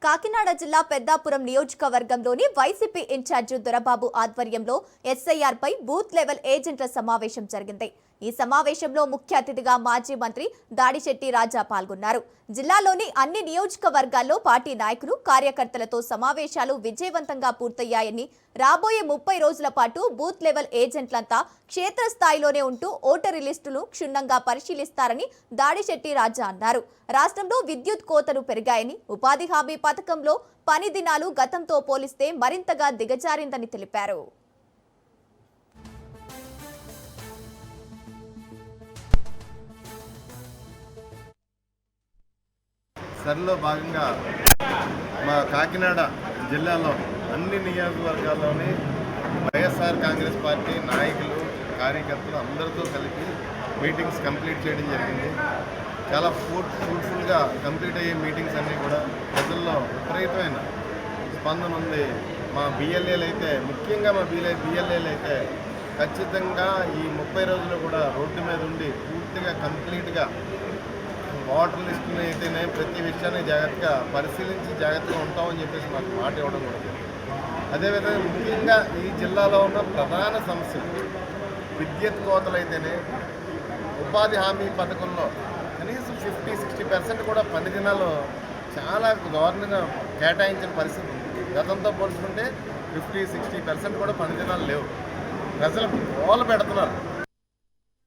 కాకినాడ జిల్లా పెద్దాపురం నియోజకవర్గంలోని YCP incharge Dorababu ఆధ్వర్యంలో ఎస్ఐఆర్ పై బూత్ లెవెల్ ఏజెంట్ల సమావేశం జరిగింది. ఈ సమావేశంలో ముఖ్య అతిథిగా మాజీ మంత్రి దాడిశెట్టి రాజా పాల్గొన్నారు. జిల్లాలోని అన్ని నియోజకవర్గాల్లో పార్టీ నాయకులు, కార్యకర్తలతో సమావేశాలు విజయవంతంగా పూర్తయ్యాయని, రాబోయే 30 రోజుల పాటు బూత్ లెవెల్ ఏజెంట్లంతా క్షేత్రస్థాయిలోనే ఉంటూ ఓటరు లిస్టును క్షుణ్ణంగా పరిశీలిస్తారని దాడిశెట్టి రాజా అన్నారు. రాష్ట్రంలో విద్యుత్ కోతలు పెరిగాయని, ఉపాధి హామీ పథకంలో పని దినాలు గతంతో పోలిస్తే మరింతగా దిగజారిందని తెలిపారు. సరిలో భాగంగా మా కాకినాడ జిల్లాలో అన్ని నియోజకవర్గాల్లోని వైఎస్ఆర్ కాంగ్రెస్ పార్టీ నాయకులు, కార్యకర్తలు అందరితో కలిపి మీటింగ్స్ కంప్లీట్ చేయడం జరిగింది. చాలా ఫ్రూట్ఫుల్గా కంప్లీట్ అయ్యే మీటింగ్స్ అన్నీ కూడా ప్రజల్లో విపరీతమైన స్పందన ఉంది. మా బిఎల్ఏలు అయితే, ముఖ్యంగా మా బిఎల్ఏలు అయితే ఖచ్చితంగా ఈ 30 రోజులు కూడా రోడ్డు మీద ఉండి పూర్తిగా కంప్లీట్గా ఓటర్ లిస్టుని అయితేనే ప్రతి విషయాన్ని జాగ్రత్తగా పరిశీలించి జాగ్రత్తగా ఉంటామని చెప్పేసి మాకు మాట ఇవ్వడం కూడా జరిగింది. అదేవిధంగా ముఖ్యంగా ఈ జిల్లాలో ఉన్న ప్రధాన సమస్యలు విద్యుత్ కోతలు అయితేనే, ఉపాధి హామీ పథకంలో కనీసం 50-60% కూడా పని దినాలు చాలా దారుణంగా కేటాయించిన పరిస్థితి ఉంది. గతంతో పోల్చుకుంటే 50-60% కూడా పని దినాలు లేవు. ప్రజలు గోల పెడుతున్నారు.